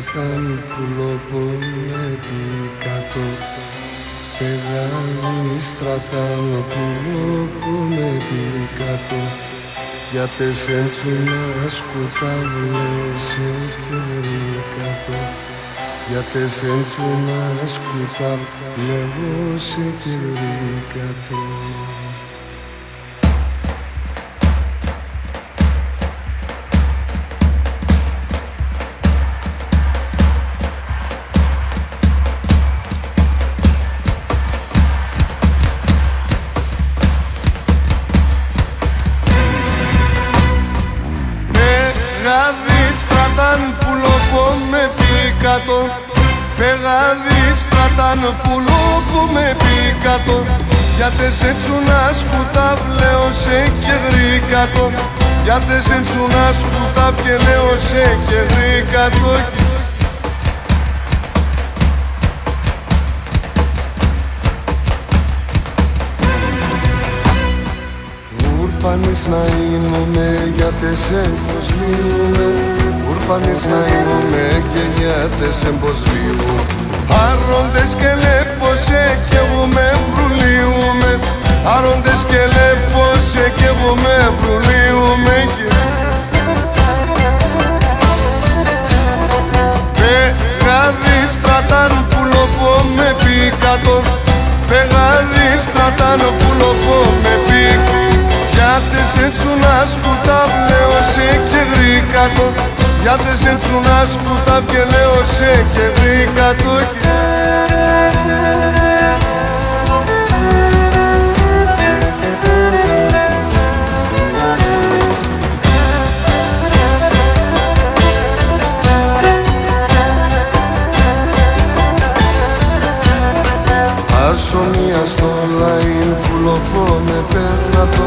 στρατάν πουλόπο με πικάτο. Πεγάδι στρατάν πουλόπο με πικάτο. Γιατί σε τσούνα σκουτάβλεω σε κερικάτο. Γιατί σε τσούνα σκουτάβλεω σε κερικάτο. Πεγάδι στρατάν πουλόπο με πικάτο. Πεγάδι στρατάν πουλόπο με πικάτο. Γιατί σε τσούνα σκουτάβλεω σε κερικάτο. Γιατί σε τσούνα σκουτάβλεω σε κερικάτο. Ούρπανης να είμαι γιατί σε προσβίουνε. Ούρπανης να είμαι και γιατί σε προσβίουνε. Άροντες και λέπωσε κι εγώ με βρουλίουμε. Άροντες και λέπωσε κι εγώ με βρουλίουμε. Πεγάδι στρατάν πουλόπο με πικάτο. Πεγάδι στρατάν πουλόπο με πικάτο. Γιατί σε τσούνα σκουτάβλεω σε κερικάτο. Γιατί σε τσούνα σκουτάβλεω σε κερικάτο. Ασομία στο λαΐν πουλόπο με πέρνατο.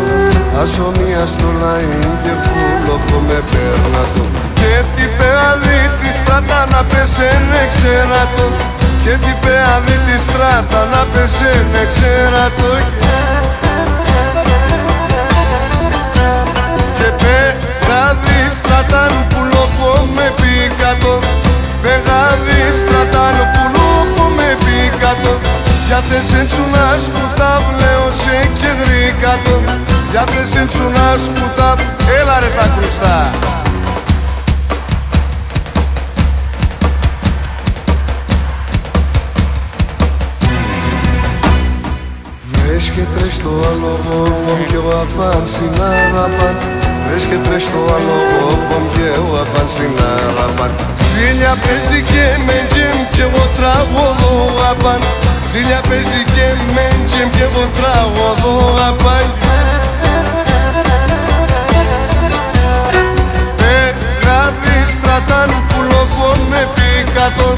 Ασομία στο λαΐν και πουλόπο με πέρνατο. Και τι πεαδί τη στράτα να πεσένε ξέρατο. Και τι πεαδί τη στράτα να πεσένε ξέρατο. Και πεγάδι στρατάν πουλόπο με πικάτο. Πεγάδι στρατάν πουλόπο με πικάτο. Γιατί σε τσούνα σκουτάβλεω σε κερικάτο. Γιατί σε τσούνα σκουτάβλεω. Έλα ρε τα κρουστά. Βρες και τρες στο αλογό και ο απάν συνάραπαν. Βρες και τρες στο αλογό και ο απάν συνάραπαν. Ζήλια παίζει και με τζεμ και εγώ τραγωδώ απάν. Ζήλια παίζει και με τζεμ και εγώ τραγωδώ απάν. Πεγάδι στρατάν πουλόπο με πικάτο.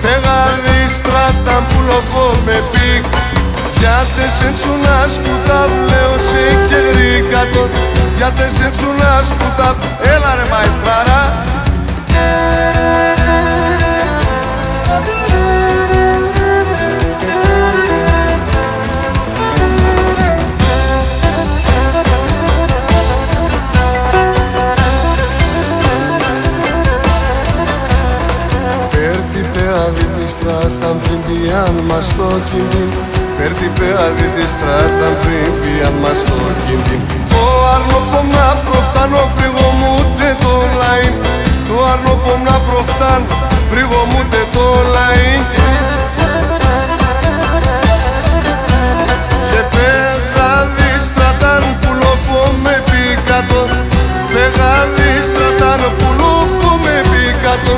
Πεγάδι στρατάν πουλόπο με πικάτο. Γιατί σε τσούνα σκουτάβλεω σε κερικάτο. Γιατί σε τσούνα σκουτάβλεω. Έλα ρε μαεστράρα. Πέρτη πεάδι τη στράσταν πριν πιάν μας το κινδύν. Πέρτη πεάδι τη στράσταν πριν πιάν μας το κινδύν. Το αρνοπομ να προφτάνω πριγωμούτε το λαΐν. Το αρνοπομ να προφτάνω πριγωμούτε το λαΐν. Και πεγάδι στρατάν πουλόπο με πικάτο. Πεγάδι στρατάν πουλόπο με πικάτο.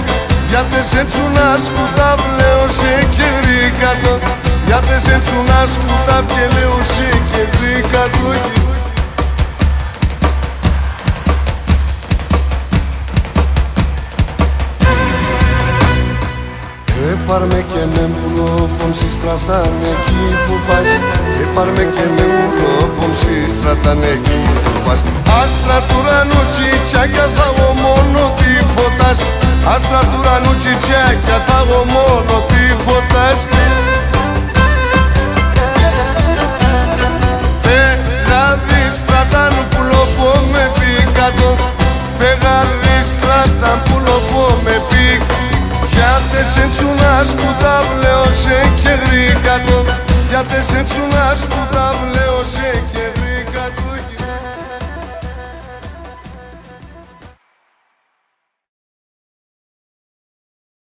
Γιατί σε τσούνα σκουτάβλεω σε κερικάτο. Γιατί σε τσούνα σκουτάβλεω σε κερικάτο. Έπαρμε και με μπουλόπον στρατάν εκεί που πας. Έπαρμε και με μπουλόπον στρατάν εκεί που πας. Άστρα του ουρανού τσιτσάκια θα εγώ μόνο τι φωτάς. Άστρα του ουρανού τσιτσάκια θα εγώ μόνο τι φωτάς. Πεγάδι στρατάν πουλόπο με πικάτο. Πεγάδι στρατάν πουλόπο με πικάτο. se